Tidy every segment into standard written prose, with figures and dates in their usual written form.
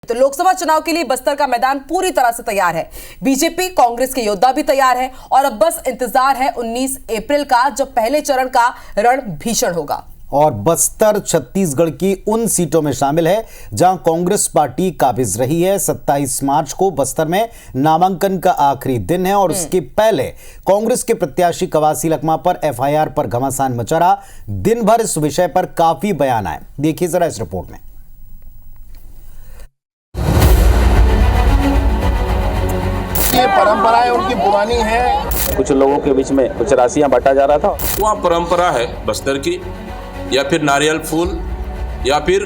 तो लोकसभा चुनाव के लिए बस्तर का मैदान पूरी तरह से तैयार है। बीजेपी कांग्रेस के योद्धा भी तैयार है और अब बस इंतजार है 19 अप्रैल का, जब पहले चरण का रण भीषण होगा। और बस्तर छत्तीसगढ़ की उन सीटों में शामिल है जहां कांग्रेस पार्टी काबिज रही है। 27 मार्च को बस्तर में नामांकन का आखिरी दिन है और उसके पहले कांग्रेस के प्रत्याशी कवासी लखमा पर एफआईआर पर घमासान मचा रहा। दिन भर इस विषय पर काफी बयान आए, देखिए जरा इस रिपोर्ट में। ये परंपराएं उनकी पुरानी है। कुछ लोगों के बीच में कुछ राशियां बांटा जा रहा था। वहाँ परंपरा है बस्तर की, या फिर नारियल फूल या फिर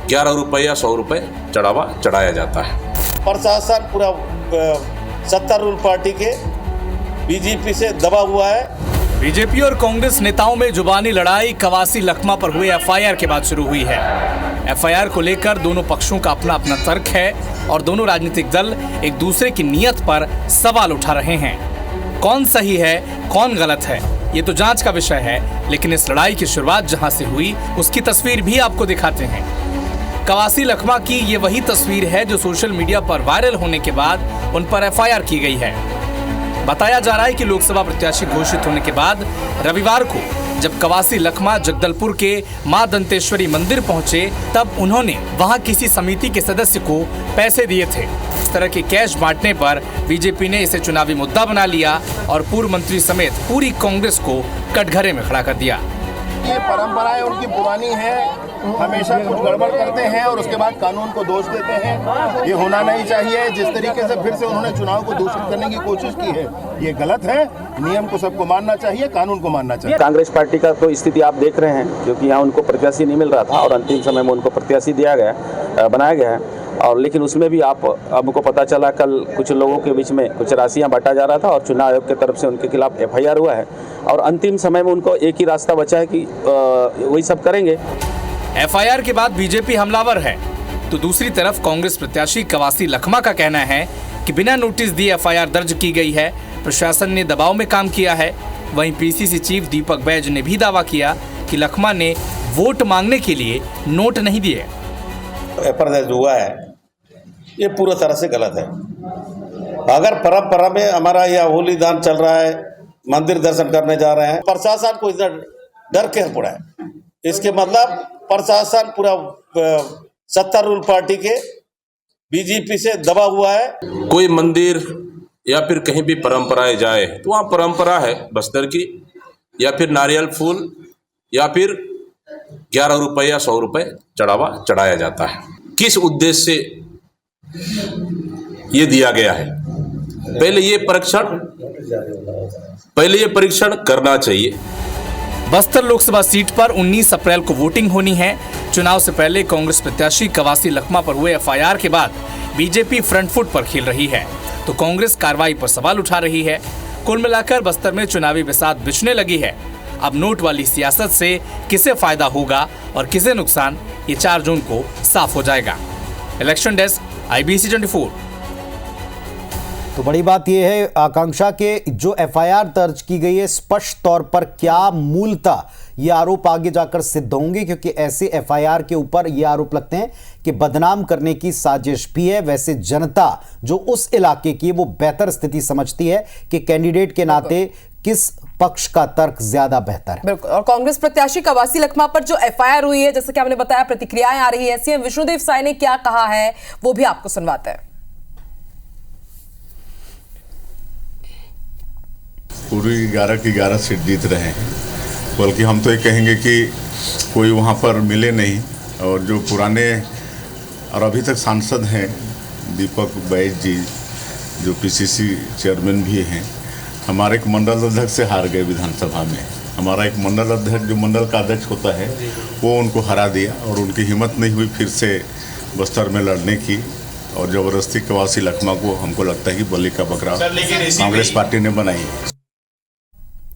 11 रुपये या 100 रुपये चढ़ावा चढ़ाया जाता है। प्रशासन पूरा सत्तारूढ़ पार्टी के बीजेपी से दबा हुआ है। बीजेपी और कांग्रेस नेताओं में जुबानी लड़ाई कवासी लखमा पर हुए एफआईआर के बाद शुरू हुई है। एफआईआर को लेकर दोनों पक्षों का अपना अपना तर्क है और दोनों राजनीतिक दल एक दूसरे की नीयत पर सवाल उठा रहे हैं। कौन सही है, कौन गलत है, ये तो जांच का विषय है, लेकिन इस लड़ाई की शुरुआत जहां से हुई उसकी तस्वीर भी आपको दिखाते हैं। कवासी लखमा की ये वही तस्वीर है जो सोशल मीडिया पर वायरल होने के बाद उन पर एफआईआर की गई है। बताया जा रहा है कि लोकसभा प्रत्याशी घोषित होने के बाद रविवार को जब कवासी लखमा जगदलपुर के मां दंतेश्वरी मंदिर पहुंचे, तब उन्होंने वहां किसी समिति के सदस्य को पैसे दिए थे। इस तरह के कैश बांटने पर बीजेपी ने इसे चुनावी मुद्दा बना लिया और पूर्व मंत्री समेत पूरी कांग्रेस को कटघरे में खड़ा कर दिया। ये परंपराएं उनकी पुरानी है, हमेशा कुछ गड़बड़ करते हैं और उसके बाद कानून को दोष देते हैं। ये होना नहीं चाहिए। जिस तरीके से फिर से उन्होंने चुनाव को दूषित करने की कोशिश की है, ये गलत है। नियम को सबको मानना चाहिए, कानून को मानना चाहिए। कांग्रेस पार्टी का तो स्थिति आप देख रहे हैं, क्योंकि यहाँ उनको प्रत्याशी नहीं मिल रहा था और अंतिम समय में उनको प्रत्याशी दिया गया, बनाया गया है। और लेकिन उसमें भी हमको पता चला कल कुछ लोगों के बीच में कुछ राशियां बांटा जा रहा था और चुनाव आयोग की तरफ से उनके खिलाफ एफआईआर हुआ है और अंतिम समय में उनको एक ही रास्ता बचा है कि वही सब करेंगे। एफआईआर के बाद बीजेपी हमलावर है, तो दूसरी तरफ कांग्रेस प्रत्याशी कवासी लखमा का कहना है कि बिना नोटिस दिए एफआईआर दर्ज की गई है, प्रशासन ने दबाव में काम किया है। वहीं पीसीसी चीफ दीपक बैज ने भी दावा किया कि लखमा ने वोट मांगने के लिए नोट नहीं दिए। एफआईआर दर्ज हुआ है, ये पूरा तरह से गलत है। अगर परंपरा में हमारा यह होली दान चल रहा है, मंदिर दर्शन करने जा रहे हैं, प्रशासन को इधर डर के पड़ा है। इसके मतलब प्रशासन पूरा सत्तारूढ़ पार्टी के बीजेपी से दबा हुआ है। कोई मंदिर या फिर कहीं भी परंपराएं जाए तो वहाँ परंपरा है बस्तर की, या फिर नारियल फूल या फिर 11 रुपये या 100 रुपये चढ़ावा चढ़ाया जाता है। किस उद्देश्य से ये दिया गया है, पहले ये परीक्षण करना चाहिए। बस्तर लोकसभा सीट पर 19 अप्रैल को वोटिंग होनी है। चुनाव से पहले कांग्रेस प्रत्याशी कवासी लखमा पर हुए एफआईआर के बाद बीजेपी फ्रंट फुट पर खेल रही है, तो कांग्रेस कार्रवाई पर सवाल उठा रही है। कुल मिलाकर बस्तर में चुनावी बिसात बिछने लगी है। अब नोट वाली सियासत से किसे फायदा होगा और किसे नुकसान, ये 4 जून को साफ हो जाएगा। Election desk, IBC 24। तो बड़ी बात यह है आकांक्षा के जो एफआईआर दर्ज की गई है, स्पष्ट तौर पर क्या मूलतः ये आरोप आगे जाकर सिद्ध होंगे, क्योंकि ऐसे एफआईआर के ऊपर ये आरोप लगते हैं कि बदनाम करने की साजिश भी है। वैसे जनता जो उस इलाके की वो बेहतर स्थिति समझती है कि कैंडिडेट के नाते किस पक्ष का तर्क ज्यादा बेहतर है। बिल्कुल। और कांग्रेस प्रत्याशी कवासी लखमा पर जो एफआईआर हुई है, जैसे कि आपने बताया, प्रतिक्रियाएं आ रही है। सीएम विष्णुदेव साय ने क्या कहा है वो भी आपको सुनवाते हैं। पूरी 11 की 11 सीट जीत रहे हैं, बल्कि हम तो ये कहेंगे कि कोई वहाँ पर मिले नहीं। और जो पुराने और अभी तक सांसद हैं दीपक बैज जी, जो पीसीसी चेयरमैन भी हैं, हमारे एक मंडल अध्यक्ष से हार गए विधानसभा में। हमारा एक मंडल अध्यक्ष जो मंडल का अध्यक्ष होता है वो उनको हरा दिया और उनकी हिम्मत नहीं हुई फिर से बस्तर में लड़ने की, और ज़बरदस्ती कवासी लखमा को हमको लगता है कि बलि का बकरा कांग्रेस पार्टी ने बनाई।